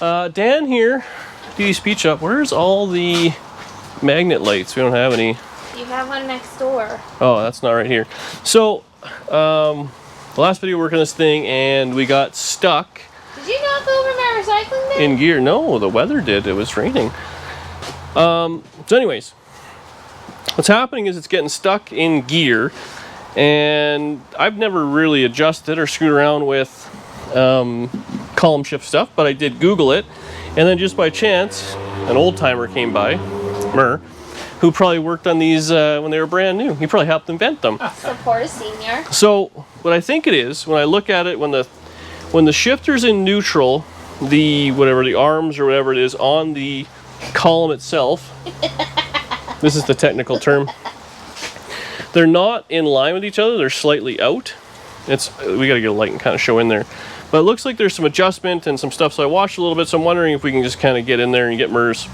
Dan here, DD Speech Up. Where's all the magnet lights? We don't have any. You have one next door. Oh, that's not right here. So, the last video we worked on this thing and we got stuck. Did you knock over my recycling bin? In gear. No, the weather did. It was raining. So anyways, what's happening is it's getting stuck in gear, and I've never really adjusted or screwed around with column shift stuff, but I did Google it, and then just by chance, an old timer came by, Murr, who probably worked on these when they were brand new. He probably helped invent them. Support a senior. So what I think it is, when I look at it, when the shifter's in neutral, the arms or whatever it is on the column itself, this is the technical term, they're not in line with each other, they're slightly out. We gotta get a light and kind of show in there. But it looks like there's some adjustment and some stuff, so I watched a little bit, so I'm wondering if we can just kind of get in there and get Murr's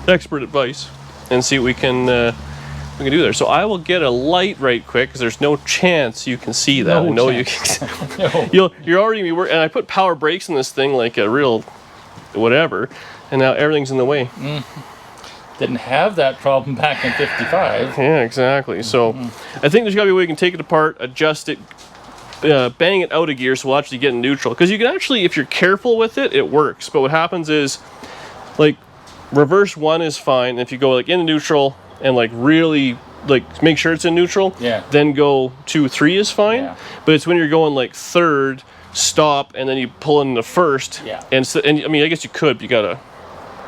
expert advice and see what we can do there. So I will get a light right quick, because there's no chance you can see that. No I know chance. You can. No. You're already gonna be working, and I put power brakes in this thing like a real whatever, and now everything's in the way. Didn't have that problem back in 55. Yeah, exactly. So I think there's got to be a way you can take it apart, adjust it, bang it out of gear so we'll actually get in neutral. Because you can actually, if you're careful with it, it works. But what happens is, like, reverse 1 is fine. If you go like into neutral and like really like make sure it's in neutral, then go 2, 3 is fine. Yeah. But it's when you're going like third, stop, and then you pull in the first. Yeah. And I mean, I guess you could, but you gotta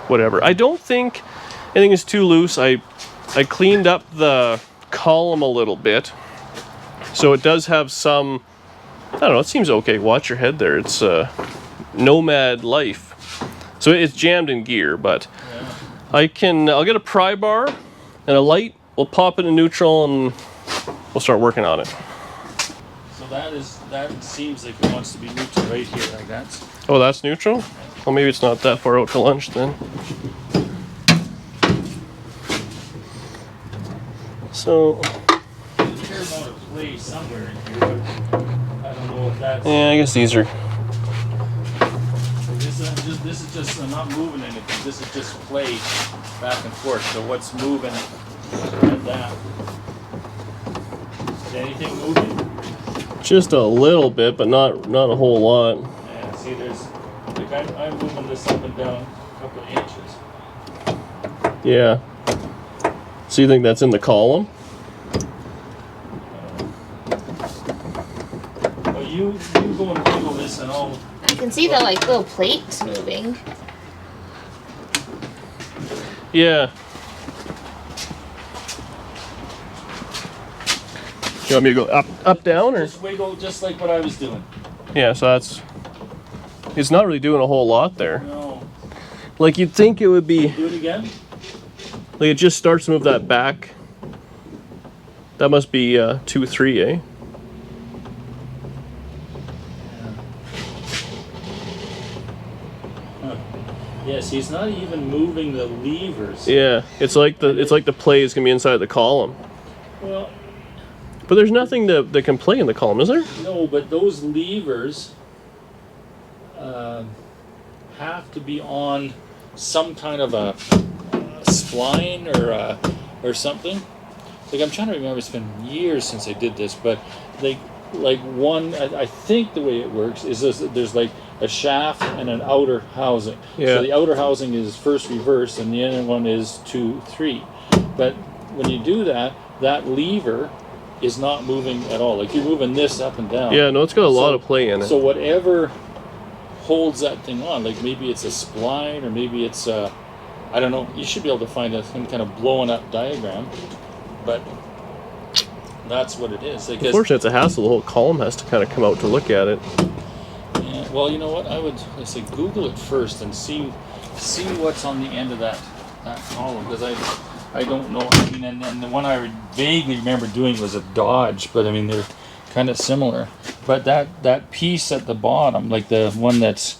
whatever. I don't think anything is too loose. I cleaned up the column a little bit, so it does have some, I don't know, it seems okay. Watch your head there. It's Nomad Life. So it's jammed in gear, but I'll get a pry bar and a light. We'll pop it in neutral and we'll start working on it. So that seems like it wants to be neutral right here, like that. Oh, that's neutral? Well, maybe it's not that far out to lunch then. So, There's a play somewhere in here, but I don't know if that's. yeah, I guess these are. This is just I'm not moving anything. This is just play back and forth. So what's moving at that? Is anything moving? Just a little bit, but not a whole lot. Yeah. See, there's like I'm moving this up and down a couple of inches. Yeah. So you think that's in the column? Well, you go and wiggle this and all. I can see the like little plates moving. Yeah. You want me to go up, down, or? Just wiggle just like what I was doing. Yeah, so it's not really doing a whole lot there. No. Like you'd think it would be, Do it again. like it just starts to move that back. That must be 2, 3, eh? Yes, he's not even moving the levers. Yeah, it's like the play is gonna be inside the column. Well, But there's nothing that can play in the column, is there? no, but those levers have to be on some kind of a spline or something. Like I'm trying to remember. It's been years since I did this, but like one. I think the way it works is there's like a shaft and an outer housing. Yeah. So the outer housing is first reverse, and the other one is 2, 3. But when you do that, that lever is not moving at all. Like you're moving this up and down. Yeah, no, it's got a lot of play in it. So whatever holds that thing on, like maybe it's a spline or maybe it's I don't know. You should be able to find some kind of blowing up diagram, but that's what it is. Unfortunately, it's a hassle. The whole column has to kind of come out to look at it. Yeah, well, you know what? I say Google it first and see what's on the end of that column, because I don't know. I mean, and the one I vaguely remember doing was a Dodge, but I mean they're kind of similar. But that piece at the bottom, like the one that's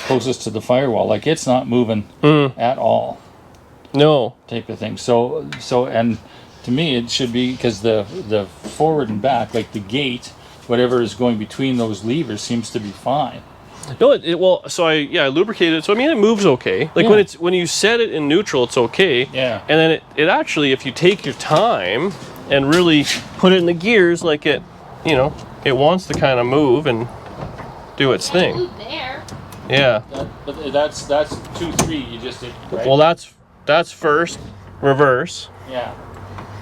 closest to the firewall, like it's not moving at all. No. Type of thing. So and to me it should be, because the forward and back, like the gate, whatever is going between those levers seems to be fine. No, well, so I lubricated it. So I mean, it moves okay. Like Yeah. when you set it in neutral, it's okay. Yeah. And then it actually, if you take your time and really put it in the gears, like it wants to kind of move and do its thing. Move there. Yeah. But that's 2-3. You just did. Right? Well, that's first, reverse. Yeah.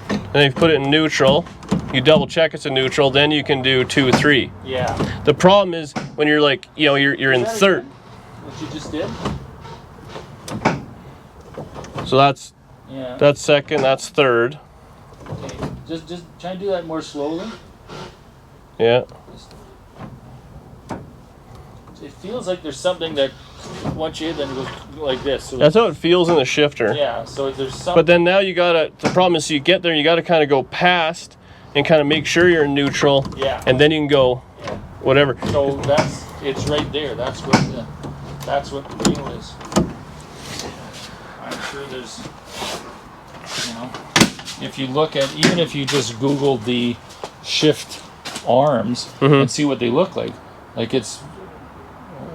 And if you put it in neutral, you double check it's in neutral, then you can do 2-3. Yeah. The problem is when you're like, you're in Is that third. again? What you just did? So that's Yeah. second, that's third. Okay. Just try and do that more slowly. Yeah. It feels like there's something that once you hit, then it goes like this. So That's how it feels in the shifter. yeah. So there's something. But then now the problem is you get there, you gotta kind of go past and kind of make sure you're in neutral. Yeah. And then you can go Yeah. whatever. So it's right there. That's what the deal is. I'm sure there's, if you look at, even if you just Google the shift arms and see what they look like it's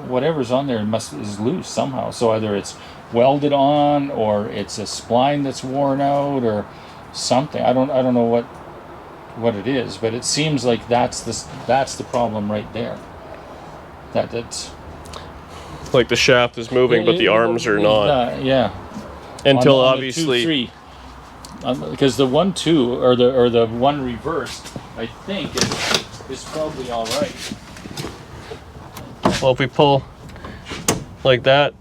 whatever's on there is loose somehow. So either it's welded on or it's a spline that's worn out or something. I don't know what it is, but it seems like that's the problem right there. That's Like the shaft is moving, but the arms are not. Yeah. Until on obviously. the 2-3. Because the 1-2 or the one reversed, I think is probably all right. Well, if we pull like that.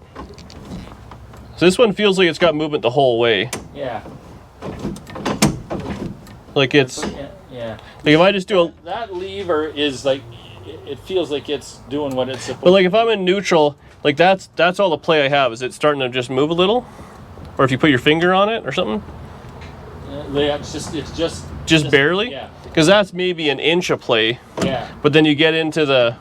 So this one feels like it's got movement the whole way. Yeah. Like it's. Yeah. Like if I just do a. That lever is like, it feels like it's doing what it's supposed But like if I'm in neutral, like that's all the play I have. Is it starting to just move a little? Or if you put your finger on it or something? It's just Barely? Yeah. Because that's maybe an inch of play. Yeah. But then you get into the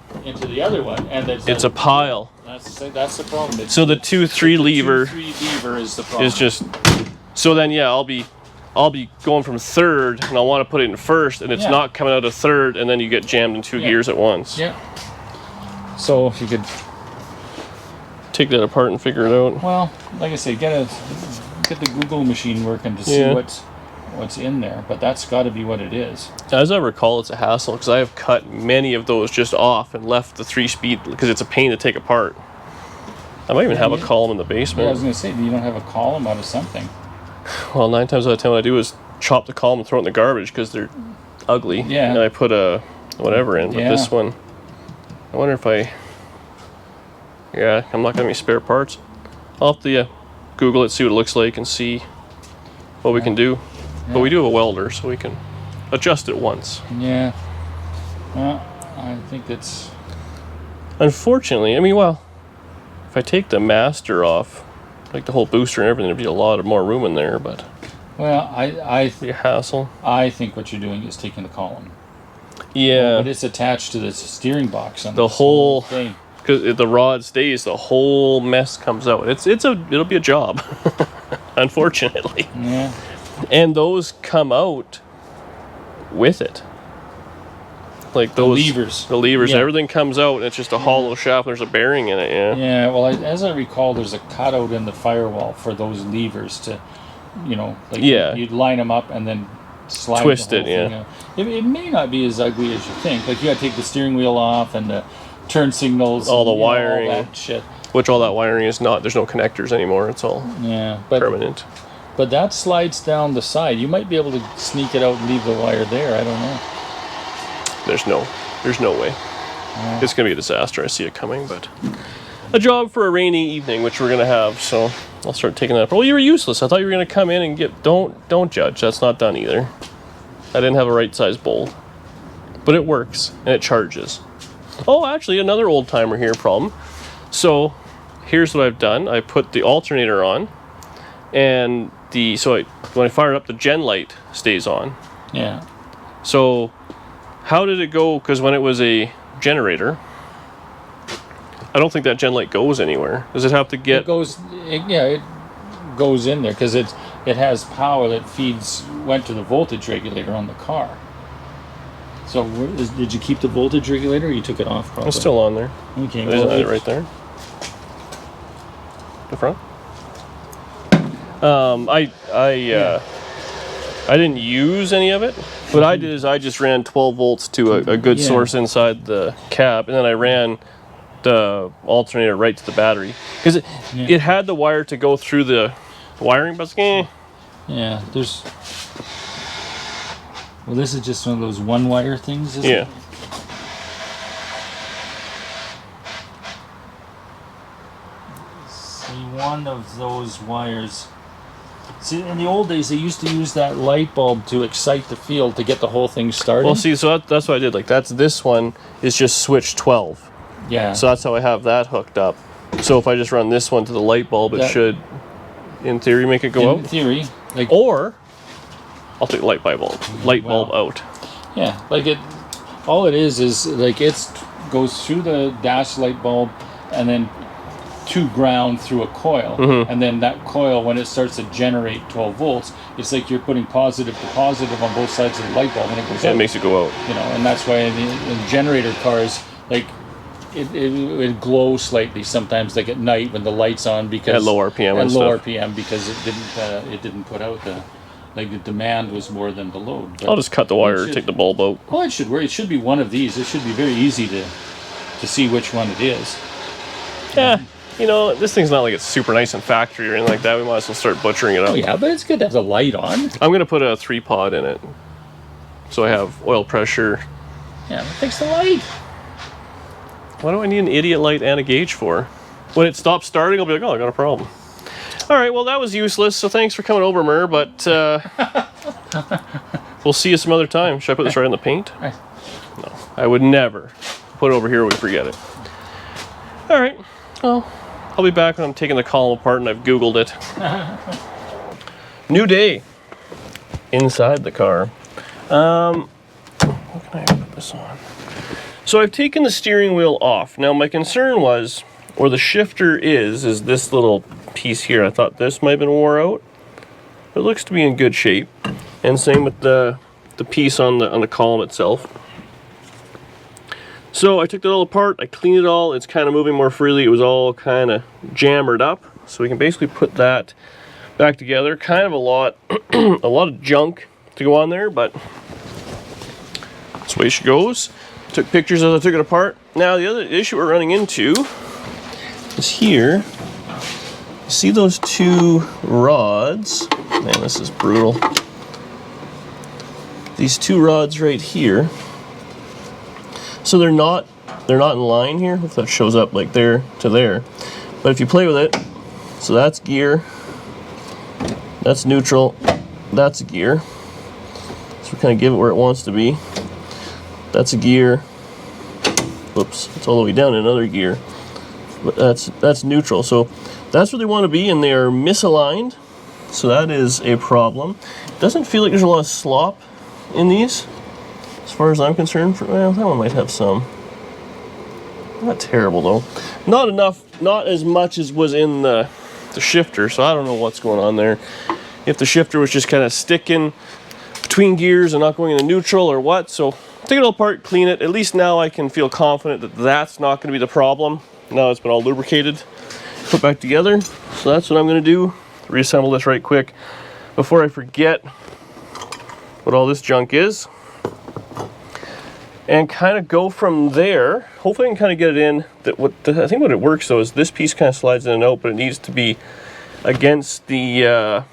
other one, and it's a pile. That's the problem. So the 2-3 lever 2-3 lever is the problem. is just. So then I'll be going from third, and I want to put it in first, and it's not coming out of third, and then you get jammed in two gears at once. Yeah. So if you could take that apart and figure it out. Well, like I say, get the Google machine working to see what's in there, but that's got to be what it is. As I recall, it's a hassle because I have cut many of those just off and left the 3-speed because it's a pain to take apart. I might even have a column in the basement. Yeah, I was going to say, you don't have a column out of something. Well, 9 times out of 10, what I do is chop the column and throw it in the garbage because they're ugly. Yeah. And I put a whatever in, but this one, I wonder if I'm not going to have any spare parts. I'll have to Google it, see what it looks like, and see what we can do. But we do have a welder, so we can adjust it once. Yeah. Well, I think it's... Unfortunately, if I take the master off, like the whole booster and everything, there'd be a lot of more room in there, but... Well, it'd be a hassle. I think what you're doing is taking the column. Yeah. But it's attached to the steering box on the whole thing. Because the rod stays, the whole mess comes out. It'll be a job, unfortunately. Yeah. And those come out with it. Like those the levers, everything comes out, and it's just a hollow shaft. And there's a bearing in it. Yeah. Well, as I recall, there's a cutout in the firewall for those levers to, you'd line them up and then slide twist the whole it. thing out. It may not be as ugly as you think. Like you got to take the steering wheel off and the turn signals, all the wiring, all that shit. Which all that wiring is not. There's no connectors anymore. It's all permanent. But that slides down the side. You might be able to sneak it out and leave the wire there. I don't know. There's no way. It's gonna be a disaster. I see it coming, but a job for a rainy evening, which we're gonna have. So I'll start taking that. Well, you were useless. I thought you were gonna come in and get. Don't judge. That's not done either. I didn't have a right size bolt, but it works and it charges. Oh, actually, another old timer here problem. So here's what I've done. I put the alternator on, and when I fire it up, the gen light stays on. Yeah. So how did it go? Because when it was a generator, I don't think that gen light goes anywhere. Does it have to get? It goes in there because it has power that went to the voltage regulator on the car. So did you keep the voltage regulator, or you took it off? Probably? It's still on there. Okay. Isn't it right there? The front. I didn't use any of it. What I did is I just ran 12 volts to a good source inside the cab, and then I ran the alternator right to the battery because it had the wire to go through the wiring, but yeah, there's. Well, this is just one of those one-wire things, isn't it? See, one of those wires. See, in the old days, they used to use that light bulb to excite the field to get the whole thing started. Well, see, so that's what I did. Like, this one is just switch 12. Yeah. So that's how I have that hooked up. So if I just run this one to the light bulb, it should, in theory, make it go out. In theory. Like, or I'll take light bulb out. Yeah, like all it is like goes through the dash light bulb and then to ground through a coil, and then that coil, when it starts to generate 12 volts, it's like you're putting positive to positive on both sides of the light bulb, and it goes out. It makes it go out. You know, and that's why in generator cars, like it glows slightly sometimes, like at night when the light's on, because at low RPM because it didn't put out the demand was more than the load. But I'll just cut the wire, take the bulb out. Well, it should work. It should be one of these. It should be very easy to see which one it is. Yeah. You know, this thing's not like it's super nice in factory or anything like that. We might as well start butchering it up. Oh, yeah, but it's good to have the light on. I'm going to put a 3-pod in it. So I have oil pressure. Yeah, fix the light. What do I need an idiot light and a gauge for? When it stops starting, I'll be like, oh, I got a problem. All right, well, that was useless. So thanks for coming over, Mer, but we'll see you some other time. Should I put this right in the paint? No, I would never put it over here when we forget it. All right, well, I'll be back when I'm taking the column apart and I've Googled it. New day inside the car. What can I put this on? So I've taken the steering wheel off. Now my concern was, where the shifter is this little piece here. I thought this might have been wore out. It looks to be in good shape. And same with the piece on the column itself. So I took it all apart, I cleaned it all, it's kind of moving more freely. It was all kind of jammered up. So we can basically put that back together. Kind of a lot of junk to go on there, but that's the way she goes. Took pictures as I took it apart. Now the other issue we're running into is here. See those two rods? Man, this is brutal. These two rods right here. So they're not in line here, if that shows up like there to there. But if you play with it, so that's gear, that's neutral, that's a gear. So we kind of give it where it wants to be. That's a gear. Whoops, it's all the way down in another gear. But that's neutral. So that's where they want to be, and they are misaligned. So that is a problem. It doesn't feel like there's a lot of slop in these, as far as I'm concerned. Well, that one might have some. Not terrible though. Not enough, not as much as was in the shifter, so I don't know what's going on there. If the shifter was just kind of sticking between gears and not going into neutral or what. So take it all apart, clean it. At least now I can feel confident that that's not going to be the problem. Now it's been all lubricated, put back together. So that's what I'm going to do. Reassemble this right quick before I forget what all this junk is. And kind of go from there. Hopefully I can kind of get it in. I think what it works though is this piece kind of slides in and out, but it needs to be against the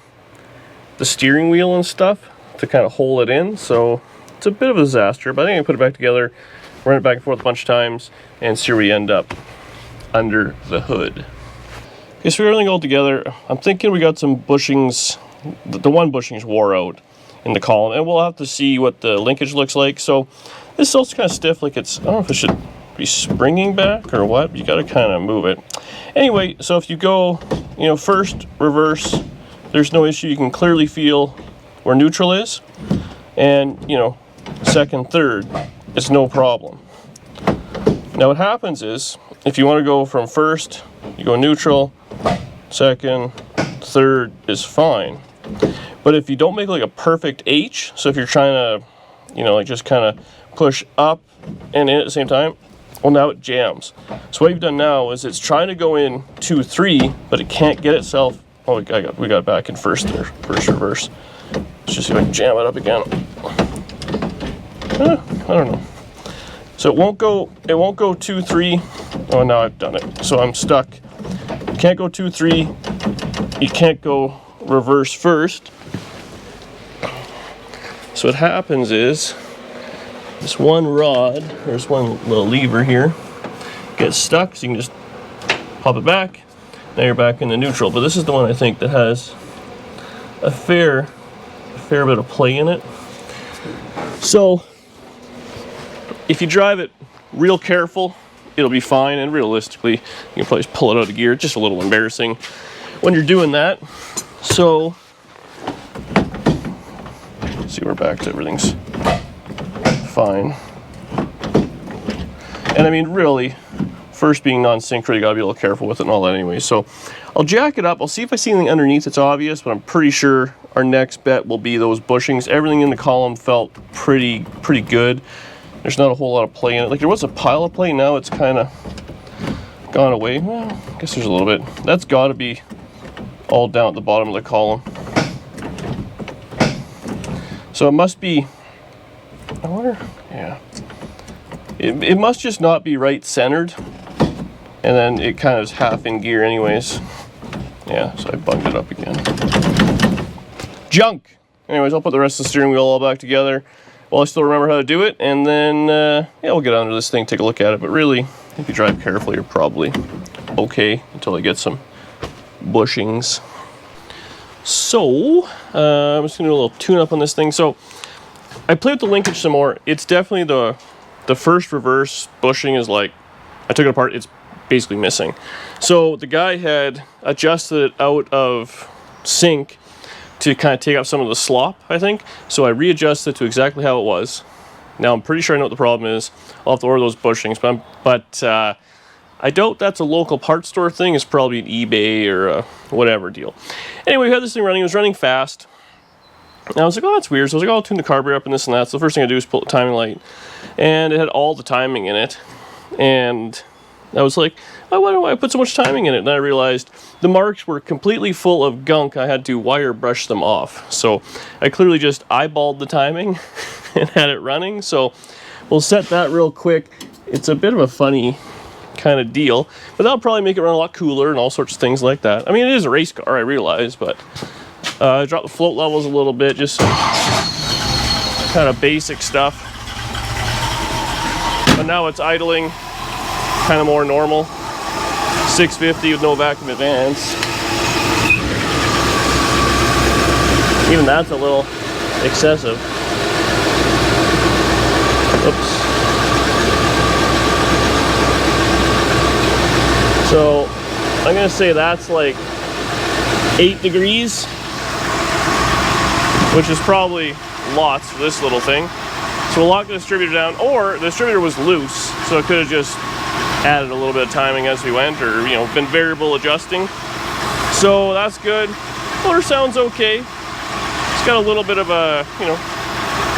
steering wheel and stuff to kind of hold it in. So it's a bit of a disaster, but I think I can put it back together, run it back and forth a bunch of times, and see where we end up under the hood. Okay, so everything all together, I'm thinking we got some bushings. The one bushing's wore out in the column, and we'll have to see what the linkage looks like. So this is also kind of stiff, like it's, I don't know if it should be springing back or what. You got to kind of move it. Anyway, so if you go, first, reverse, there's no issue. You can clearly feel where neutral is. And, second, third, it's no problem. Now what happens is, if you want to go from first, you go neutral, second, third is fine. But if you don't make like a perfect H, so if you're trying to, just kind of push up and in at the same time. Well, now it jams. So what you've done now is it's trying to go in 2-3, but it can't get itself. Oh, we got it back in first there, first reverse. Let's just see if I can jam it up again. I don't know. So it won't go 2-3. Oh, now I've done it. So I'm stuck. You can't go 2-3. You can't go reverse first. So what happens is this one rod, there's one little lever here, gets stuck, so you can just pop it back. Now you're back into neutral. But this is the one I think that has a fair bit of play in it. So if you drive it real careful, it'll be fine, and realistically, you can probably just pull it out of gear. It's just a little embarrassing when you're doing that. So, see, we're back to everything's fine. And I mean, really, first being non-synchro, you gotta be a little careful with it and all that anyway. So, I'll jack it up. I'll see if I see anything underneath that's obvious, but I'm pretty sure our next bet will be those bushings. Everything in the column felt pretty good. There's not a whole lot of play in it. Like, there was a pile of play, now it's kind of gone away. Well, I guess there's a little bit. That's got to be all down at the bottom of the column. So it must be, I wonder, yeah. It must just not be right centered. And then it kind of is half in gear anyways. Yeah, so I bunged it up again. Junk! Anyways, I'll put the rest of the steering wheel all back together. Well, I still remember how to do it, and then, yeah, we'll get under this thing, take a look at it. But really, if you drive carefully, you're probably okay until I get some bushings. So, I'm just gonna do a little tune-up on this thing. So, I played with the linkage some more. It's definitely the first reverse bushing is like, I took it apart, it's basically missing. So, the guy had adjusted it out of sync to kind of take out some of the slop, I think. So I readjusted it to exactly how it was. Now I'm pretty sure I know what the problem is. I'll have to order those bushings, but I doubt that's a local parts store thing. It's probably an eBay or a whatever deal. Anyway, we had this thing running. It was running fast. And I was like, oh, that's weird. So I was like, oh, I'll tune the carburetor up and this and that. So the first thing I do is pull the timing light. And it had all the timing in it. And I was like, oh, why do I put so much timing in it? And then I realized the marks were completely full of gunk. I had to wire brush them off. So I clearly just eyeballed the timing and had it running. So we'll set that real quick. It's a bit of a funny kind of deal, but that'll probably make it run a lot cooler and all sorts of things like that. I mean, it is a race car, I realize, but I dropped the float levels a little bit, just some kind of basic stuff. But now it's idling kind of more normal. 650 with no vacuum advance. Even that's a little excessive. Oops. So I'm gonna say that's like 8 degrees, which is probably lots for this little thing. So we'll lock the distributor down, or the distributor was loose, so it could have just added a little bit of timing as we went, or, you know, been variable adjusting. So that's good. Motor sounds okay. It's got a little bit of a, you know,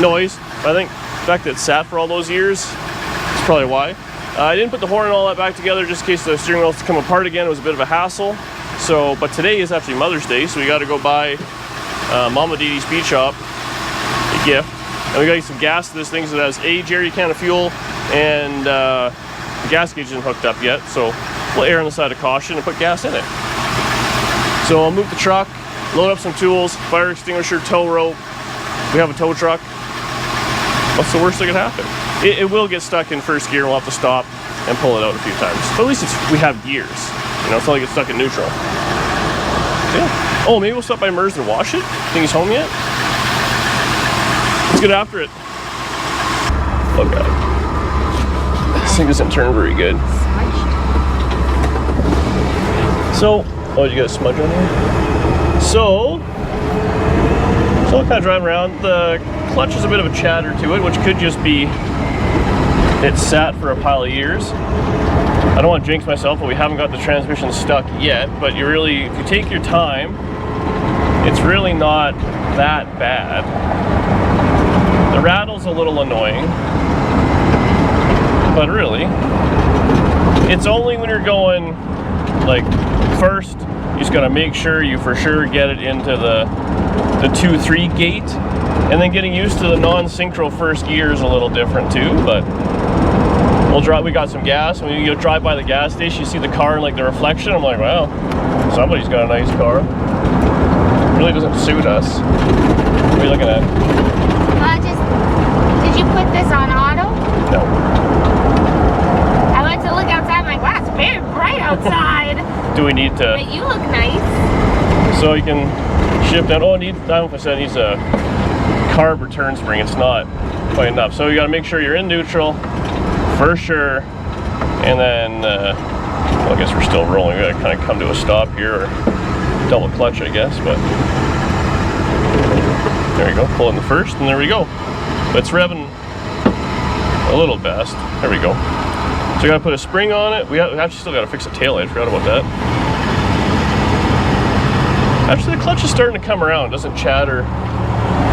noise. I think the fact that it sat for all those years is probably why. I didn't put the horn and all that back together just in case the steering wheel has to come apart again. It was a bit of a hassle. So, but today is actually Mother's Day, so we got to go buy Mama Dee Dee's Speed Shop a gift. And we got to get some gas to this thing, so it has a jerry can of fuel, and the gas gauge isn't hooked up yet, so we'll err on the side of caution and put gas in it. So I'll move the truck, load up some tools, fire extinguisher, tow rope. We have a tow truck. What's the worst that could happen? It will get stuck in first gear, and we'll have to stop and pull it out a few times. But at least we have gears. You know, it's not like it's stuck in neutral. Yeah. Oh, maybe we'll stop by Mers and wash it? Think he's home yet? Let's get after it. Oh god. This thing doesn't turn very good. So, oh, you got a smudge on here? So I'm kind of driving around. The clutch has a bit of a chatter to it, which could just be it sat for a pile of years. I don't want to jinx myself, but we haven't got the transmission stuck yet. But you really, if you take your time, it's really not that bad. The rattle's a little annoying. But really, it's only when you're going like first, you just gotta make sure you for sure get it into the 2-3 gate, and then getting used to the non-synchro first gear is a little different too. But we'll drive. We got some gas, and when you drive by the gas station, you see the car and like the reflection. I'm like, wow, somebody's got a nice car. It really doesn't suit us. What are you looking at? Did you put this on auto? No. I went to look outside. I'm like, wow, it's very bright outside. Do we need to? But you look nice. So you can shift that. Oh, I don't know if I said it needs a carb return spring. It's not quite enough. So you got to make sure you're in neutral for sure. And then, well, I guess we're still rolling. We got to kind of come to a stop here, or double clutch, I guess. But there you go. Pull in the first, and there we go. It's revving a little fast. There we go. So you got to put a spring on it. We actually still got to fix the tail light. I forgot about that. Actually, the clutch is starting to come around. It doesn't chatter.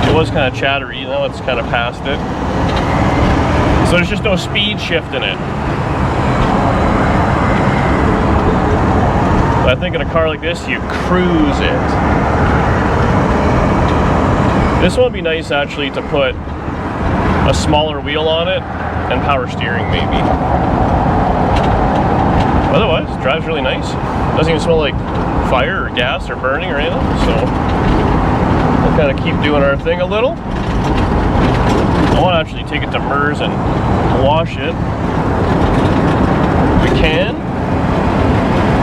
It was kind of chattery. Now it's kind of past it. So there's just no speed shift in it. But I think in a car like this, you cruise it. This one would be nice actually to put a smaller wheel on it and power steering maybe. Otherwise, it drives really nice. Doesn't even smell like fire or gas or burning or anything. So we'll kind of keep doing our thing a little. I want to actually take it to MERS and wash it. We can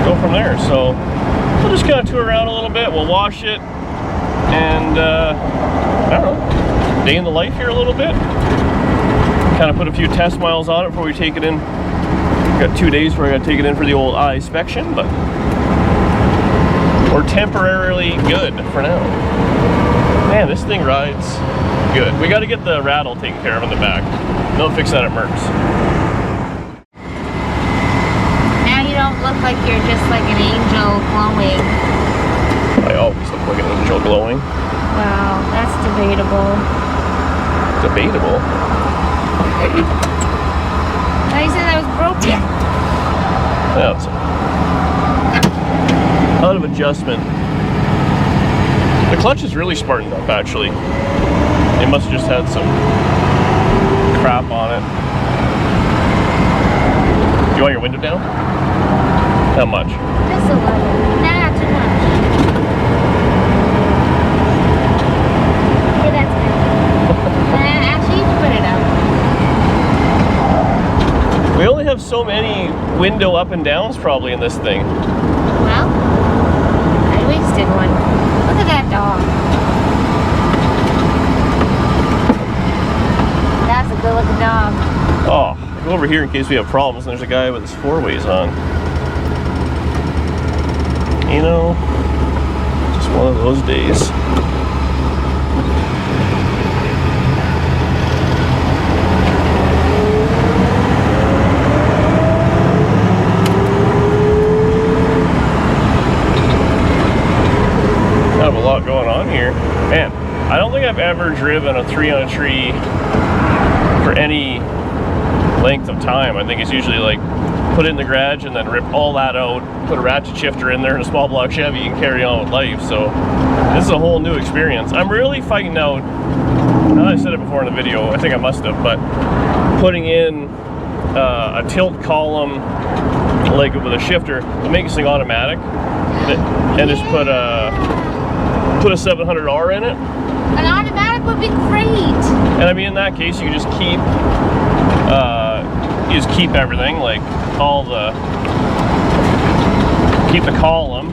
go from there. So we'll just kind of tour around a little bit. We'll wash it and I don't know, day in the life here a little bit. Kind of put a few test miles on it before we take it in. We've got 2 days where I got to take it in for the old eye inspection, but we're temporarily good for now. Man, this thing rides good. We got to get the rattle taken care of in the back. They'll fix that at Merck's. Now you don't look like you're just like an angel glowing. I always look like an angel glowing. Wow, that's debatable. Debatable? I said that was broken. That's out of adjustment. The clutch is really smartened up, actually. They must have just had some crap on it. Do you want your window down? How much? Just a little. Nah, too much. Okay, that's good. Actually, you can put it up. We only have so many window up and downs probably in this thing. Well, I wasted one. Look at that dog. That's a good looking dog. Oh, go over here in case we have problems. And there's a guy with his 4-ways on. You know, just one of those days. Have a lot going on here. Man, I don't think I've ever driven a 3-on-a-tree for any length of time. I think it's usually like put it in the garage and then rip all that out, put a ratchet shifter in there and a small block Chevy and carry on with life. So this is a whole new experience. I'm really fighting out, I said it before in the video, I think I must have, but putting in a tilt column like with a shifter to make this thing automatic and just put a 700R in it. An automatic would be great. And I mean, in that case, you just keep everything, like keep the column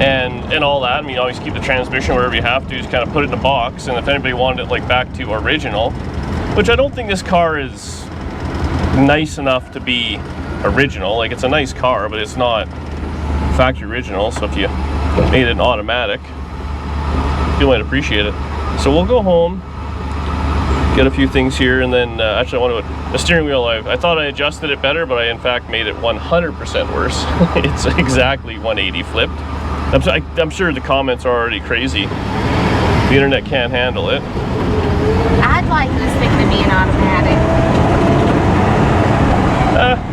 and all that. I mean, you always keep the transmission wherever you have to. Just kind of put it in a box. And if anybody wanted it like back to original, which I don't think this car is nice enough to be original. Like, it's a nice car, but it's not factory original. So if you made it an automatic, you might appreciate it. So we'll go home, get a few things here, and then actually I want to, the steering wheel, I thought I adjusted it better, but I in fact made it 100% worse. It's exactly 180 flipped. I'm sure the comments are already crazy. The internet can't handle it. I'd like this thing to be an automatic.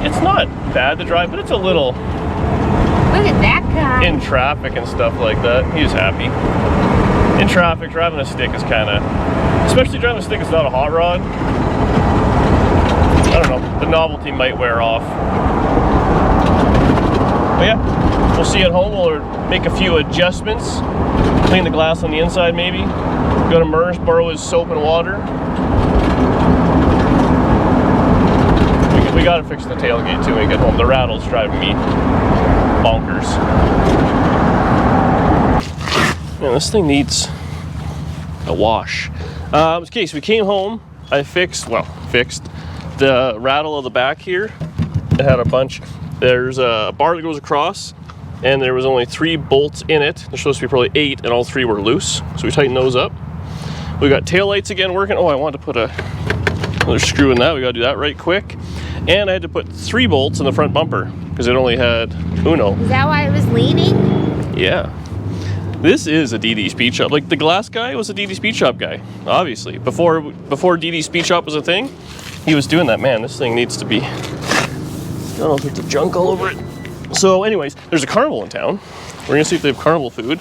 It's not bad to drive, but it's a little Look at that guy. in traffic and stuff like that. He's happy. In traffic, driving a stick is kind of, especially driving a stick is not a hot rod. I don't know, the novelty might wear off. But yeah, we'll see you at home. We'll make a few adjustments. Clean the glass on the inside maybe. Go to Mer's, borrow his soap and water. We gotta fix the tailgate too when we get home. The rattles driving me bonkers. Man, this thing needs a wash. Okay, so we came home. I fixed the rattle of the back here. It had a bunch. There's a bar that goes across, and there was only 3 bolts in it. There's supposed to be probably 8, and all 3 were loose. So we tightened those up. We got taillights again working. Oh, I wanted to put another screw in that. We gotta do that right quick. And I had to put 3 bolts in the front bumper because it only had uno. Is that why it was leaning? Yeah. This is a DD Speed Shop. Like, the glass guy was a DD Speed Shop guy, obviously. Before DD Speed Shop was a thing, he was doing that. Man, this thing needs to be... I don't know if there's junk all over it. So anyways, there's a carnival in town. We're gonna see if they have carnival food.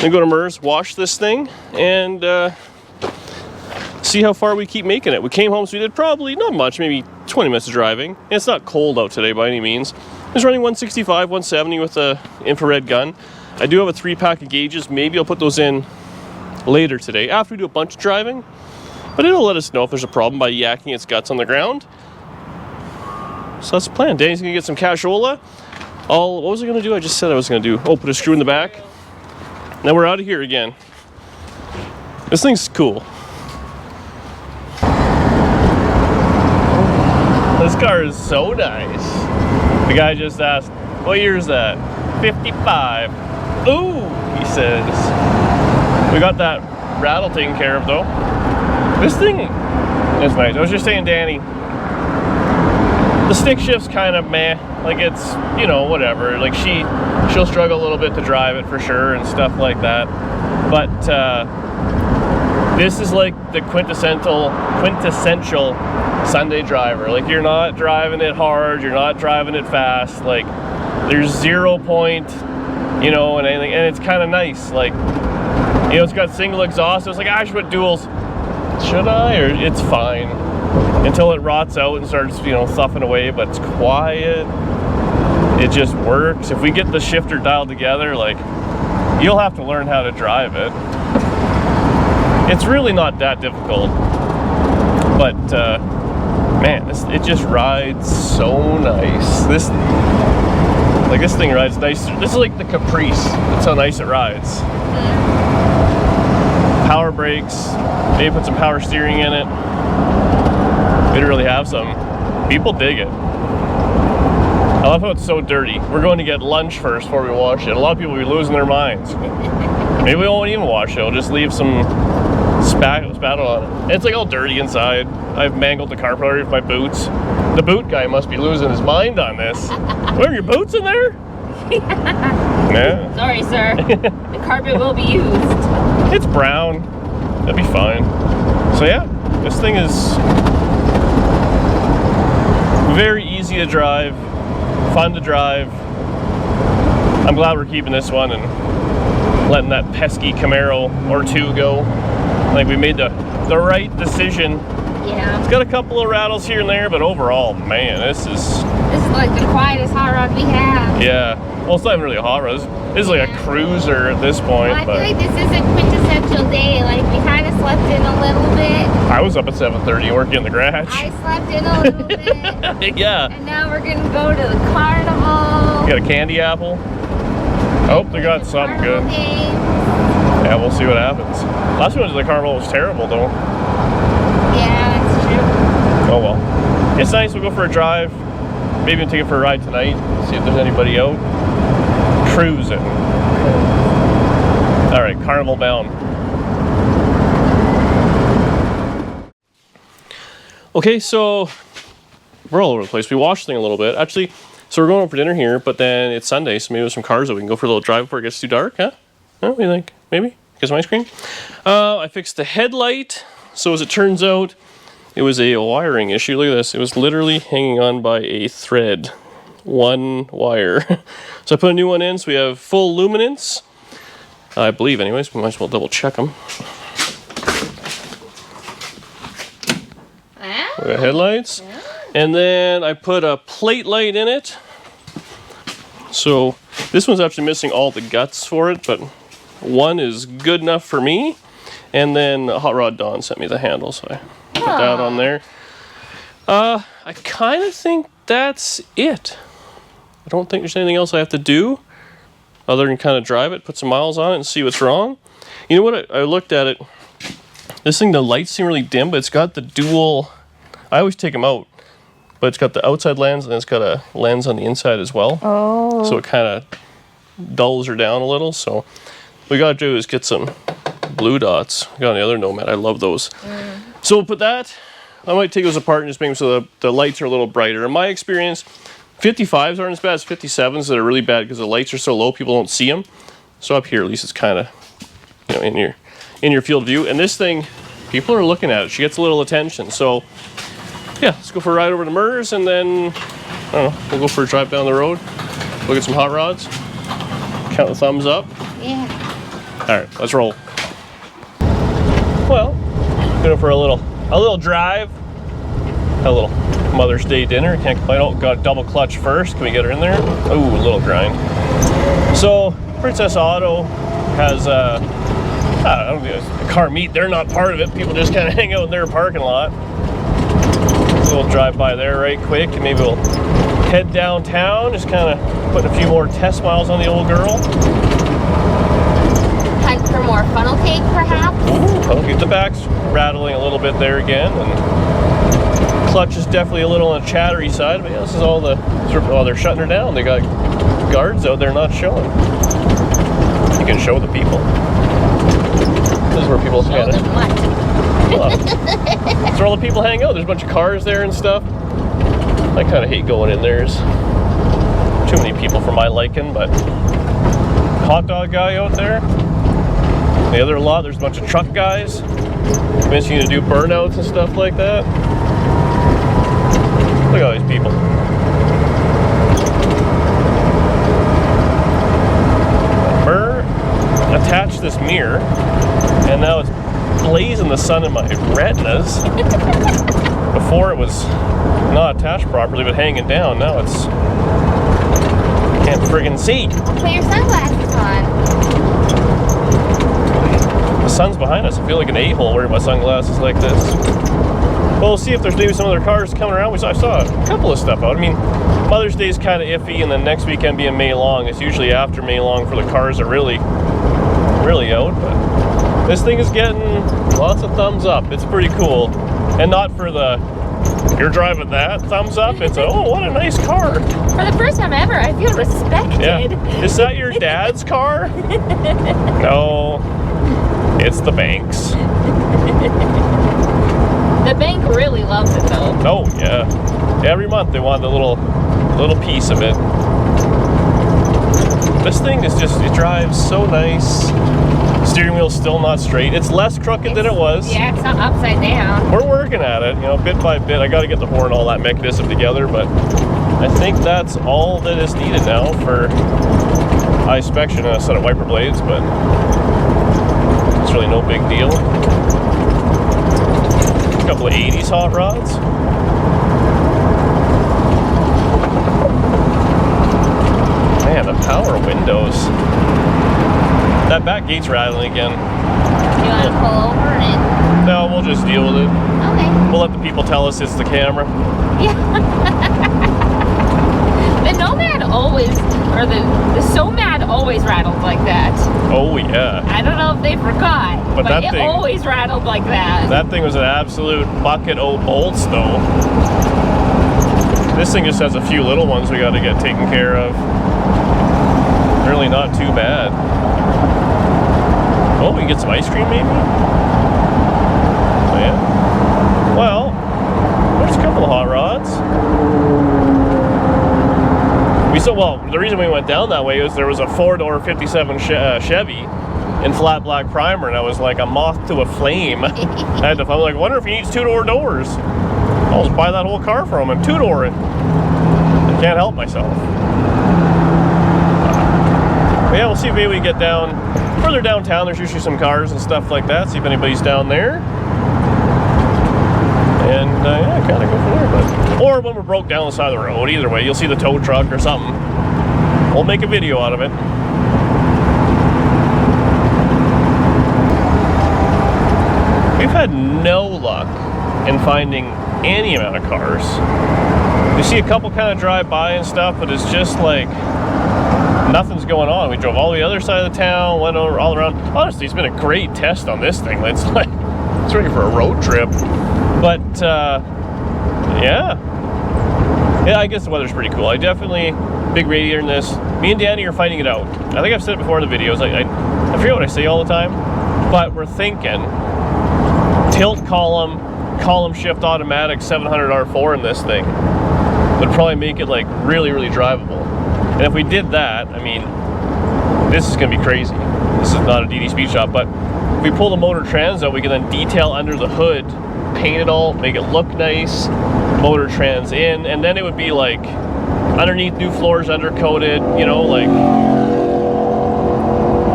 Then go to Mer's, wash this thing, and see how far we keep making it. We came home, so we did probably, not much, maybe 20 minutes of driving. And it's not cold out today by any means. I was running 165, 170 with the infrared gun. I do have a 3-pack of gauges. Maybe I'll put those in later today after we do a bunch of driving. But it'll let us know if there's a problem by yakking its guts on the ground. So that's the plan. Danny's gonna get some cashola. What was I gonna do? I just said I was gonna do. Oh, put a screw in the back. Now we're out of here again. This thing's cool. This car is so nice. The guy just asked, what year is that? 55. Ooh, he says. We got that rattle taken care of though. This thing is nice. I was just saying, Danny, the stick shift's kind of meh. Like, it's, you know, whatever. Like, she'll struggle a little bit to drive it for sure and stuff like that. But this is like the quintessential Sunday driver. Like, you're not driving it hard, you're not driving it fast. Like, there's 0 point, you know, and anything, and it's kind of nice. Like, you know, it's got single exhaust. It's like, I should put duals. Should I? Or it's fine until it rots out and starts, you know, thuffing away. But it's quiet. It just works. If we get the shifter dialed together, like, you'll have to learn how to drive it. It's really not that difficult. But man, it just rides so nice. This thing rides nice. This is like the Caprice. That's how nice it rides. Power brakes. Maybe put some power steering in it. We didn't really have some. People dig it. I love how it's so dirty. We're going to get lunch first before we wash it. A lot of people will be losing their minds. Maybe we won't even wash it. We'll just leave some spatter on it. And it's like all dirty inside. I've mangled the car probably with my boots. The boot guy must be losing his mind on this. What, are your boots in there? Yeah. Sorry, sir. The carpet will be used. It's brown. That'd be fine. So yeah, this thing is very easy to drive, fun to drive. I'm glad we're keeping this one and letting that pesky Camaro or 2 go. I think we made the right decision. Yeah. It's got a couple of rattles here and there, but overall, man, this is like the quietest hot rod we have. Yeah. Well, it's not even really a hot rod. This is like a cruiser at this point. Well, I feel like this is a quintessential day. Like, we kind of slept in a little bit. I was up at 7:30 working in the garage. I slept in a little bit. Yeah. And now we're going to go to the carnival. You got a candy apple? I hope they got something good. Games. Yeah, we'll see what happens. Last one to the carnival was terrible, though. Yeah, that's true. Oh, well. It's nice. We'll go for a drive. Maybe we'll take it for a ride tonight. See if there's anybody out. Cruising. All right, carnival bound. Okay, so we're all over the place. We washed the thing a little bit. Actually, so we're going out for dinner here, but then it's Sunday, so maybe there's some cars that we can go for a little drive before it gets too dark, huh? Huh? What do you think? Maybe? Get some ice cream? I fixed the headlight. So as it turns out, it was a wiring issue. Look at this. It was literally hanging on by a thread. One wire. So I put a new one in, so we have full luminance. I believe anyways. We might as well double check them. We got headlights. And then I put a plate light in it. So this one's actually missing all the guts for it, but one is good enough for me. And then Hot Rod Don sent me the handle, so I put that on there. I kind of think that's it. I don't think there's anything else I have to do other than kind of drive it, put some miles on it, and see what's wrong. You know what? I looked at it. This thing, the lights seem really dim, but it's got the dual. I always take them out, but it's got the outside lens and it's got a lens on the inside as well. Oh. So it kind of dulls her down a little. So what we got to do is get some blue dots. I got on the other Nomad. I love those. So we'll put that. I might take those apart and just make them so the lights are a little brighter. In my experience, 55s aren't as bad as 57s that are really bad because the lights are so low people don't see them. So up here at least it's kind of, you know, in your field of view. And this thing, people are looking at it. She gets a little attention. So yeah, let's go for a ride over to Mers and then, I don't know, we'll go for a drive down the road, look at some hot rods, count the thumbs up. Yeah. All right, let's roll. Well, going for a little drive, a little Mother's Day dinner. Can't complain. Oh, got double clutch first. Can we get her in there? Oh, a little grind. So Princess Auto has I don't know, a car meet. They're not part of it. People just kind of hang out in their parking lot. So we'll drive by there right quick, and maybe we'll head downtown. Just kind of put a few more test miles on the old girl. Hunt for more funnel cake, perhaps? Ooh, I'll get the back's rattling a little bit there again, and clutch is definitely a little on the chattery side, but yeah, this is all the, oh, they're shutting her down. They got guards out there not showing. You can show the people. This is where people Show them what? That's where all the people hang out. There's a bunch of cars there and stuff. I kind of hate going in there. There's too many people for my liking, but hot dog guy out there. The other lot, there's a bunch of truck guys. Convincing you to do burnouts and stuff like that. Look at all these people. Burr attached this mirror, and now it's blazing the sun in my retinas. Before it was not attached properly, but hanging down. Now it's can't friggin' see. Put your sunglasses on. The sun's behind us. I feel like an a-hole wearing my sunglasses like this. Well, we'll see if there's maybe some other cars coming around. I saw a couple of stuff out. I mean, Mother's Day is kind of iffy, and then next weekend being May Long, it's usually after May Long for the cars are really out. But this thing is getting lots of thumbs up. It's pretty cool. And not for the, you're driving that, thumbs up. It's, oh, what a nice car. For the first time ever, I feel respected. Yeah. Is that your dad's car? No. It's the bank's. The bank really loves it though. Oh yeah. Every month they want a little piece of it. This thing is just, it drives so nice. Steering wheel's still not straight. It's less crooked than it was. Yeah, it's not upside down. We're working at it, you know, bit by bit. I got to get the horn, all that mechanism together, but I think that's all that is needed now for high inspection. A set of wiper blades, but it's really no big deal. A couple of 80s hot rods. Man, the power windows. That back gate's rattling again. You want to pull over and... No, we'll just deal with it. Okay. We'll let the people tell us it's the camera. Yeah. The Nomad always, or the Somad always rattled like that. Oh yeah. I don't know if they forgot, but that it thing always rattled like that. That thing was an absolute bucket of bolts though. This thing just has a few little ones we got to get taken care of. Really not too bad. Oh, we can get some ice cream maybe? Oh, yeah. Well, there's a couple of hot rods. Well, the reason we went down that way was there was a 4-door 57 Chevy in flat black primer, and I was like a moth to a flame. I'm like, I wonder if he needs 2-door doors. I'll just buy that whole car from him, 2-door it. I can't help myself. But yeah, we'll see if maybe we get down further downtown. There's usually some cars and stuff like that. See if anybody's down there. And yeah, kind of go from there. But or when we're broke down the side of the road, either way, you'll see the tow truck or something. We'll make a video out of it. We've had no luck in finding any amount of cars. You see a couple kind of drive by and stuff, but it's just like nothing's going on. We drove all the other side of the town, went over all around. Honestly, it's been a great test on this thing. It's like it's ready for a road trip. But yeah, I guess the weather's pretty cool. I definitely big radiator in this. Me and Danny are fighting it out. I think I've said it before in the videos. I forget what I say all the time, but we're thinking tilt column shift automatic 700 R4 in this thing would probably make it like really, really drivable. And if we did that, I mean, this is gonna be crazy. This is not a DD speed shop, but if we pull the motor trans out, we can then detail under the hood, paint it all, make it look nice, motor trans in, and then it would be like underneath new floors, undercoated, you know, like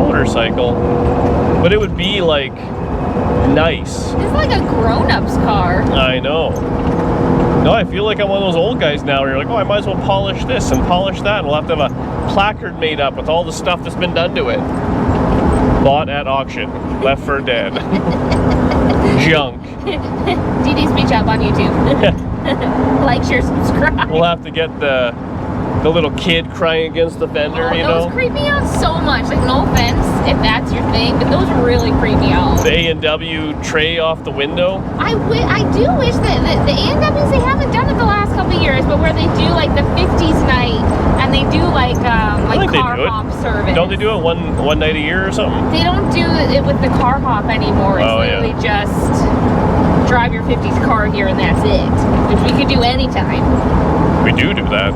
motorcycle. But it would be like nice. It's like a grown-up's car. I know. No, I feel like I'm one of those old guys now where you're like, oh, I might as well polish this and polish that, and we'll have to have a placard made up with all the stuff that's been done to it. Bought at auction, left for dead. Junk. DD Speed Shop on YouTube. Like, share, subscribe. We'll have to get the little kid crying against the fender, you know? Those creep me out so much. Like, no offense if that's your thing, but those really creep me out. The A&W tray off the window. I do wish that the A&Ws, they haven't done it the last couple of years, but where they do like the 50s night and they do like car hop service. Don't they do it one night a year or something? They don't do it with the car hop anymore. It's literally just drive your 50s car here and that's it, which we could do anytime. We do that.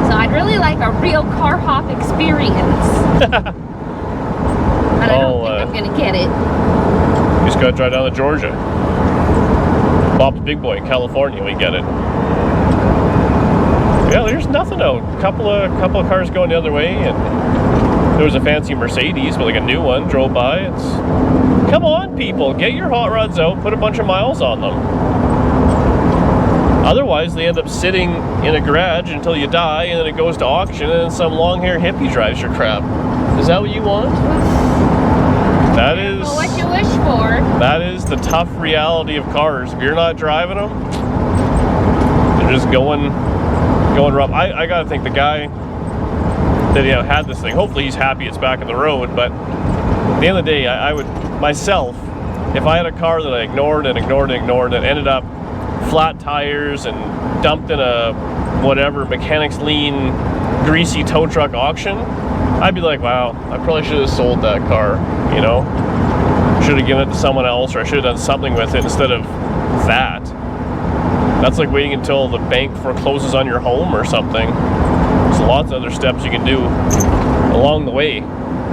So I'd really like a real car hop experience. But I don't think I'm gonna get it. You just gotta drive down to Georgia. Bob's Big Boy, California, we get it. Yeah, there's nothing out. Couple of cars going the other way, and there was a fancy Mercedes, but like a new one drove by. It's come on, people, get your hot rods out, put a bunch of miles on them. Otherwise, they end up sitting in a garage until you die, and then it goes to auction, and then some long-haired hippie drives your crap. Is that what you want? That is what you wish for. That is the tough reality of cars. If you're not driving them, they're just going rough. I gotta think the guy that had this thing, hopefully he's happy it's back on the road, but at the end of the day, I would myself, if I had a car that I ignored and ended up flat tires and dumped in a whatever mechanics lean greasy tow truck auction, I'd be like, wow, I probably should have sold that car, you know? Should have given it to someone else, or I should have done something with it instead of that. That's like waiting until the bank forecloses on your home or something. There's lots of other steps you can do along the way.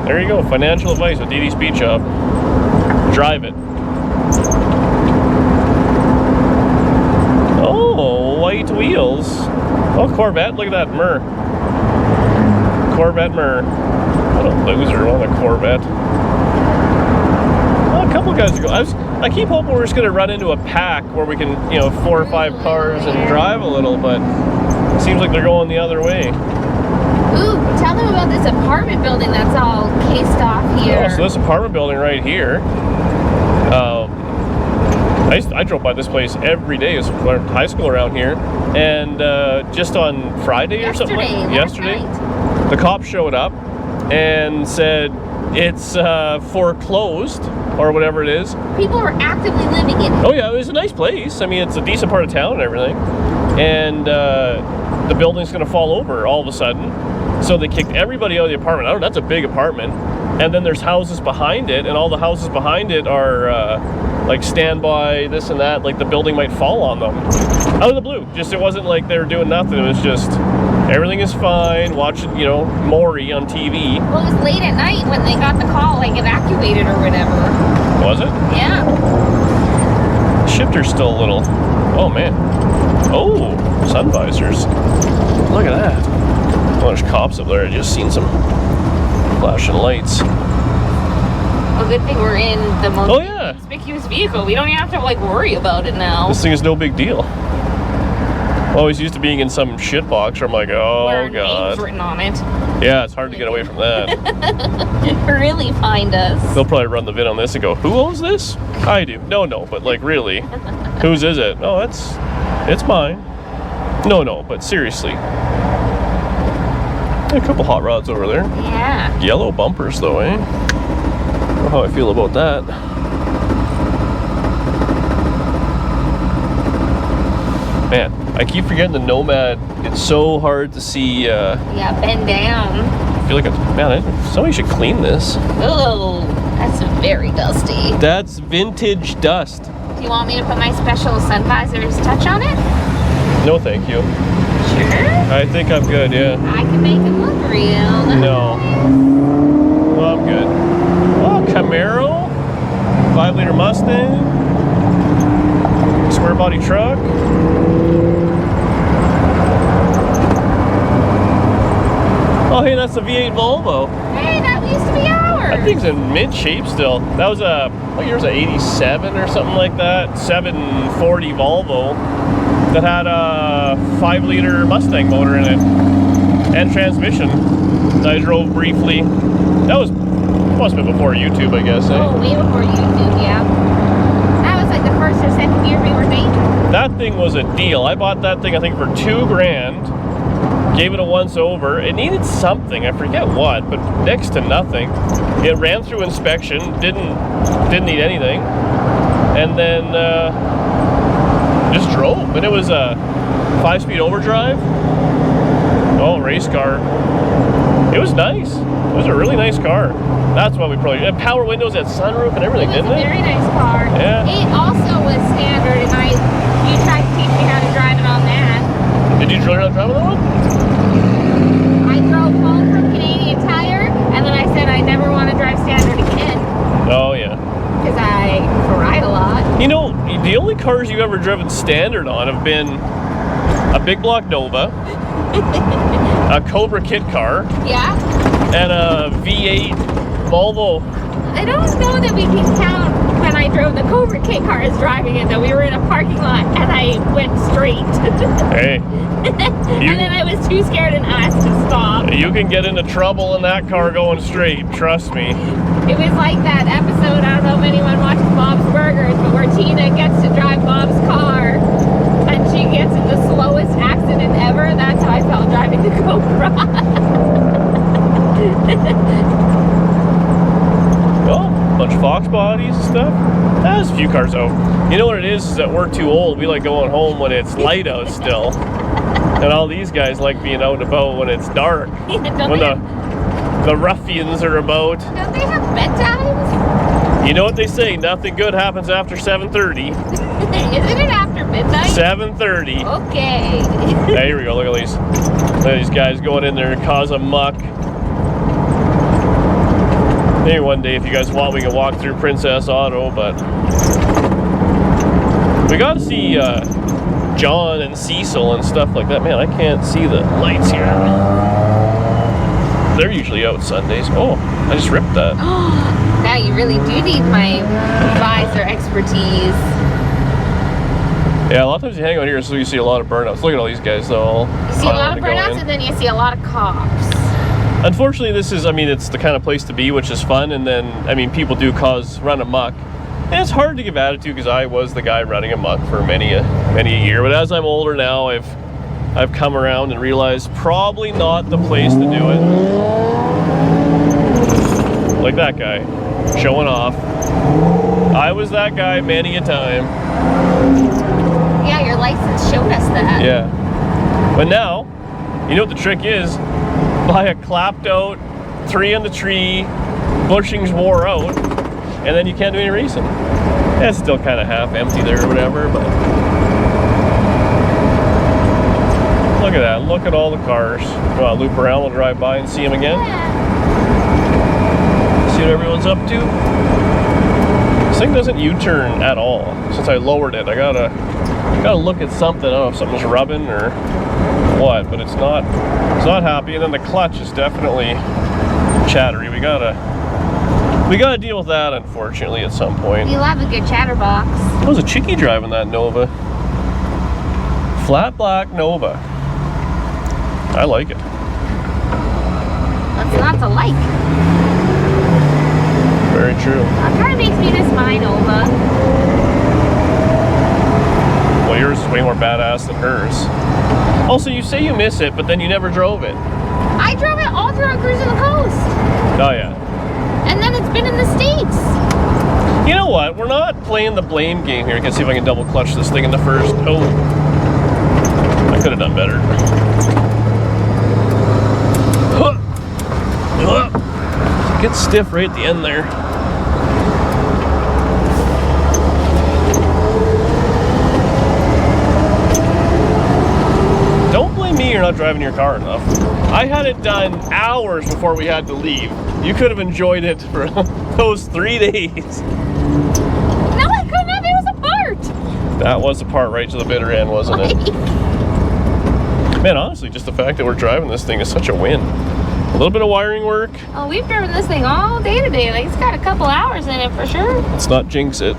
There you go, financial advice with DD Speed Shop. Drive it. Oh, white wheels. Oh, Corvette, look at that Mur. Corvette Mur. What a loser on a Corvette. Well, a couple guys ago, I keep hoping we're just going to run into a pack where we can, 4 or 5 cars and drive a little, but it seems like they're going the other way. Ooh, tell them about this apartment building that's all cased off here. Oh, so this apartment building right here, I drove by this place every day as I went to high school around here, and just on Friday or something like yesterday, the cops showed up and said it's foreclosed or whatever it is. People were actively living in it. Oh yeah, it was a nice place. I mean, it's a decent part of town and everything, and the building's going to fall over all of a sudden. So they kicked everybody out of the apartment. I don't know, that's a big apartment. And then there's houses behind it, and all the houses behind it are like standby, this and that, like the building might fall on them. Out of the blue. Just, it wasn't like they were doing nothing, it was just Everything is fine. Watching, you know, Maury on TV. Well, it was late at night when they got the call, like evacuated or whatever. Was it? Yeah. Shifter's still a little. Oh man. Oh, sun visors. Look at that. Oh, there's cops up there. I just seen some flashing lights. Well, good thing we're in the most Oh yeah. conspicuous vehicle. We don't even have to like worry about it now. This thing is no big deal. Always used to being in some shit box where I'm like, oh Where god. names written on it. Yeah, it's hard to get away from that. Really find us. They'll probably run the vid on this and go, who owns this? I do. No, but like really, whose is it? Oh, it's mine. No, but seriously. A couple hot rods over there. Yeah. Yellow bumpers though, eh? I don't know how I feel about that. Man, I keep forgetting the Nomad. It's so hard to see. Yeah, bend down. I feel like it's, man, somebody should clean this. Oh, that's very dusty. That's vintage dust. Do you want me to put my special sun visors touch on it? No, thank you. Sure. I think I'm good, yeah. I can make it look real. No. Well, I'm good. Oh, Camaro. 5-liter Mustang. Square body truck. Oh, hey, that's a V8 Volvo. Hey, that used to be ours. That thing's in mid shape still. That was a, what year was it, 87 or something like that? 740 Volvo that had a 5-liter Mustang motor in it and transmission. I drove briefly. That was, must have been before YouTube, I guess. Oh, way before YouTube, yeah. That was like the first or second year we were dating. That thing was a deal. I bought that thing, I think, for $2,000. Gave it a once over. It needed something, I forget what, but next to nothing. It ran through inspection, didn't need anything, and then just drove. And it was a 5-speed overdrive. Oh, race car. It was nice. It was a really nice car. That's why we probably had power windows, had sunroof and everything, didn't it? It was a very nice car. Yeah. It also was standard, and you tried to teach me how to drive it on that. Did you learn how to drive on that one? I drove home from Canadian Tire, and then I said I never want to drive standard again. Oh, yeah. Because I ride a lot. You know, the only cars you've ever driven standard on have been a big block Nova, a Cobra kit car, Yeah. and a V8 Volvo. I don't know that we can count when I drove the Cobra kit car as driving it, though. We were in a parking lot, and I went straight. Hey, And then I was too scared and asked to stop. you can get into trouble in that car going straight, trust me. It was like that episode, I don't know if anyone watches Bob's Burgers, but where Tina gets to drive Bob's car, and she gets in the slowest accident ever. That's how I felt driving the Cobra. Oh, bunch of Fox bodies and stuff. There's a few cars out. You know what it is that we're too old. We like going home when it's light out still. And all these guys like being out and about when it's dark. Don't When they the ruffians are about. Don't they have bedtimes? You know what they say, nothing good happens after 7:30. Isn't it after midnight? 7:30. Okay. Hey, here we go, look at these guys going in there and cause a muck. Maybe one day if you guys want we can walk through Princess Auto, but we got to see John and Cecil and stuff like that. Man, I can't see the lights here. They're usually out Sundays. Oh, I just ripped that. Now you really do need my visor expertise. Yeah, a lot of times you hang out here so you see a lot of burnouts. Look at all these guys though. You see a lot of burnouts and then you see a lot of cops. Unfortunately, this is, I mean, it's the kind of place to be, which is fun, and then, I mean, people do run amok. And it's hard to give attitude because I was the guy running amok for many a year. But as I'm older now, I've come around and realized probably not the place to do it. Like that guy, showing off. I was that guy many a time. Yeah, your license showed us that. Yeah. But now, you know what the trick is? Buy a clapped out, 3 on the tree, bushings wore out, and then you can't do any racing. Yeah, it's still kind of half empty there or whatever, but Look at that. Look at all the cars. Well, loop around, we'll drive by and see them again. See what everyone's up to. This thing doesn't U-turn at all. Since I lowered it, I gotta look at something. I don't know if something's rubbing or what, but it's not happy. And then the clutch is definitely chattery. We gotta deal with that, unfortunately, at some point. You love a good chatterbox. That was a chickie driving that Nova. Flat black Nova. I like it. What's not to like? Very true. It kind of makes me miss my Nova. Well, yours is way more badass than hers. Also, you say you miss it, but then you never drove it. I drove it all throughout cruising the coast. Oh, yeah. And then it's been in the States. You know what? We're not playing the blame game here. I can see if I can double clutch this thing in the first. Oh. I could have done better. It gets stiff right at the end there. Don't blame me you're not driving your car enough. I had it done hours before we had to leave. You could have enjoyed it for those 3 days. No, I couldn't have. It was a part. That was the part right to the bitter end, wasn't it? Man, honestly, just the fact that we're driving this thing is such a win. A little bit of wiring work. Oh, we've driven this thing all day today. Like, it's got a couple hours in it for sure. Let's not jinx it.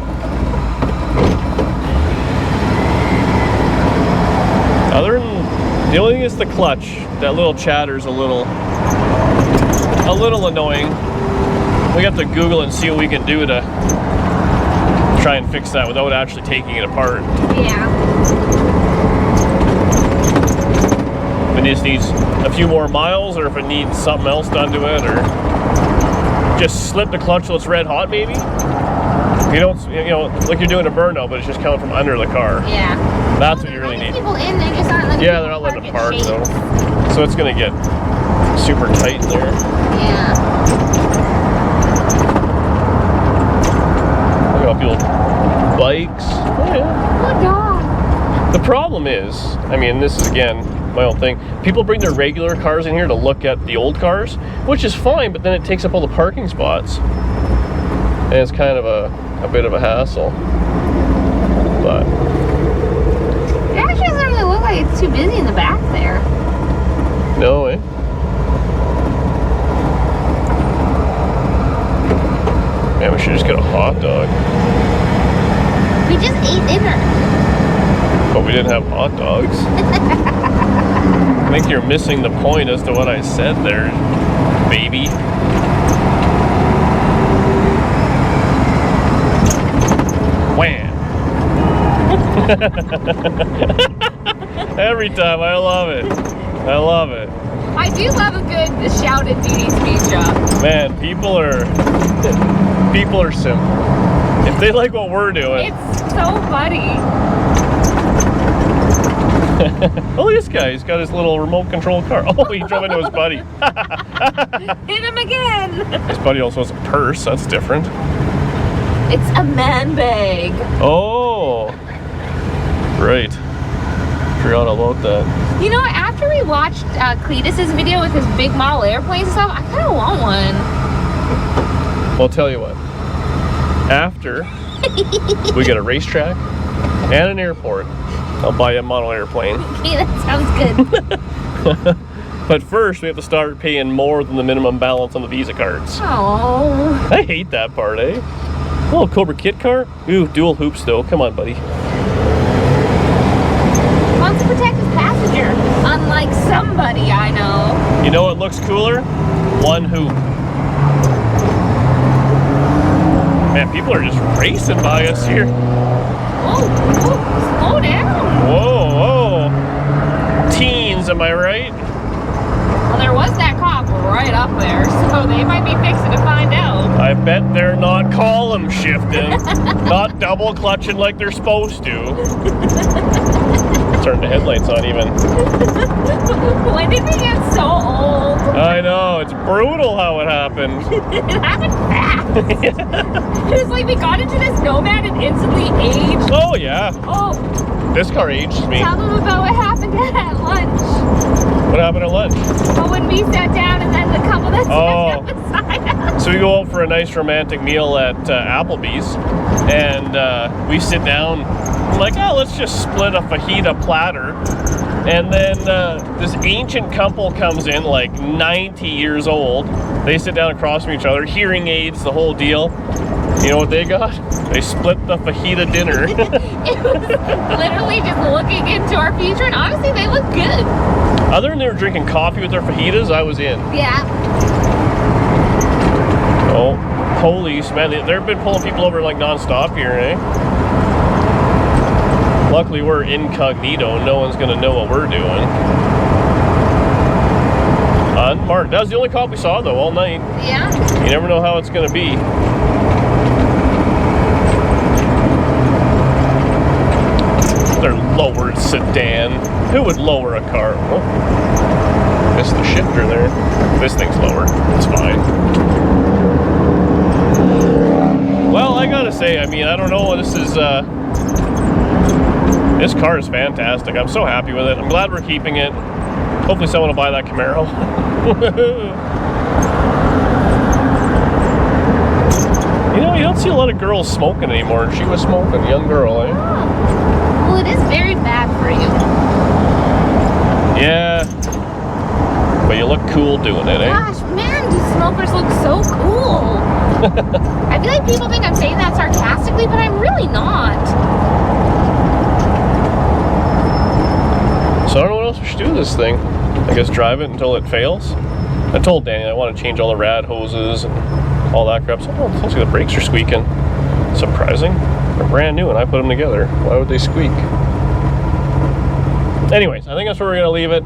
Other than, the only thing is the clutch. That little chatter's a little annoying. We have to Google and see what we can do to try and fix that without actually taking it apart. Yeah. If it just needs a few more miles, or if it needs something else done to it, or just slip the clutch till it's red hot, maybe. You don't, like you're doing a burnout, but it's just coming from under the car. Yeah. That's what you really need. People in, they're just not letting. Yeah, they're not letting it park though, so it's gonna get super tight there. Yeah. Look at all people, bikes. Oh, yeah. Good dog. The problem is, I mean, this is again my own thing. People bring their regular cars in here to look at the old cars, which is fine, but then it takes up all the parking spots, and it's kind of a bit of a hassle. But It actually doesn't really look like it's too busy in the back there. no, eh? Man, we should just get a hot dog. We just ate dinner. But we didn't have hot dogs. I think you're missing the point as to what I said there, baby. Wham! Every time, I love it. I love it. I do love a good shouted beauty speed job. Man, people are simple. If they like what we're doing. It's so funny. Oh, this guy, he's got his little remote control car. Oh, he drove into his buddy. Hit him again. His buddy also has a purse, that's different. It's a man bag. Oh, right. Forgot all about that. You know, after we watched Cletus's video with his big model airplanes and stuff, I kind of want one. Well, I'll tell you what. After we get a racetrack and an airport, I'll buy you a model airplane. Okay, that sounds good. But first, we have to start paying more than the minimum balance on the Visa cards. Oh. I hate that part, eh? Oh, Cobra Kit car? Ooh, dual hoops though. Come on, buddy. Wants to protect his passenger, unlike somebody I know. You know what looks cooler? One hoop. Man, people are just racing by us here. Whoa, slow down. Whoa, whoa. Teens, am I right? Well, there was that cop right up there, so they might be fixing to find out. I bet they're not column shifting, not double clutching like they're supposed to. Turn the headlights on even. When did we get so old? I know, it's brutal how it happened. It happened fast. It was like we got into this Nomad and instantly aged. Oh yeah, Oh, this car ages me. tell them about what happened at lunch. What happened at lunch? Well, when we sat down and then the couple that Oh. sat beside us. So we go out for a nice romantic meal at Applebee's, and we sit down. I'm like, oh, let's just split a fajita platter. And then this ancient couple comes in, like 90 years old. They sit down across from each other, hearing aids, the whole deal. You know what they got? They split the fajita dinner. It was literally just looking into our future, and honestly, they look good. Other than they were drinking coffee with their fajitas, I was in. Yeah. Oh, police, man, they've been pulling people over like non-stop here, eh? Luckily, we're incognito. No one's gonna know what we're doing. Unmarked. That was the only cop we saw, though, all night. Yeah. You never know how it's gonna be. They're lowered sedan. Who would lower a car? Oh, missed the shifter there. This thing's lower. It's fine. Well, I gotta say, I mean, I don't know. This car is fantastic. I'm so happy with it. I'm glad we're keeping it. Hopefully someone will buy that Camaro. You know, you don't see a lot of girls smoking anymore. She was smoking, young girl, eh? Well, it is very bad for you. Yeah. But you look cool doing it, eh? Gosh, man, these smokers look so cool. I feel like people think I'm saying that sarcastically, but I'm really not. So I don't know what else we should do with this thing. I guess drive it until it fails. I told Danny I want to change all the rad hoses and all that crap. So, oh, it sounds like the brakes are squeaking. Surprising. They're brand new and I put them together. Why would they squeak? Anyways, I think that's where we're going to leave it.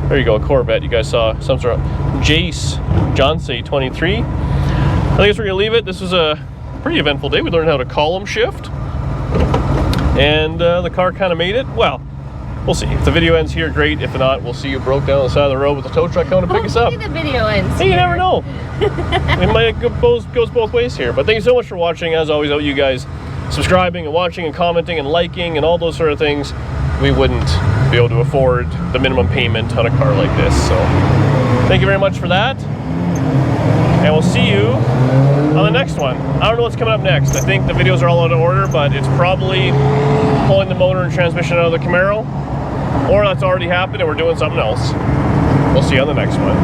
There you go, a Corvette. You guys saw some sort of Jace Johnsey 23. I think that's where we're going to leave it. This was a pretty eventful day. We learned how to column shift. And the car kind of made it. Well, we'll see. If the video ends here, great. If not, we'll see you broke down on the side of the road with the tow truck coming to pick us up. Hopefully the video ends Hey, you here. never know. It might goes both ways here. But thank you so much for watching. As always, you guys subscribing and watching and commenting and liking and all those sort of things. We wouldn't be able to afford the minimum payment on a car like this. So thank you very much for that. And we'll see you on the next one. I don't know what's coming up next. I think the videos are all out of order, but it's probably pulling the motor and transmission out of the Camaro, or that's already happened and we're doing something else. We'll see you on the next one.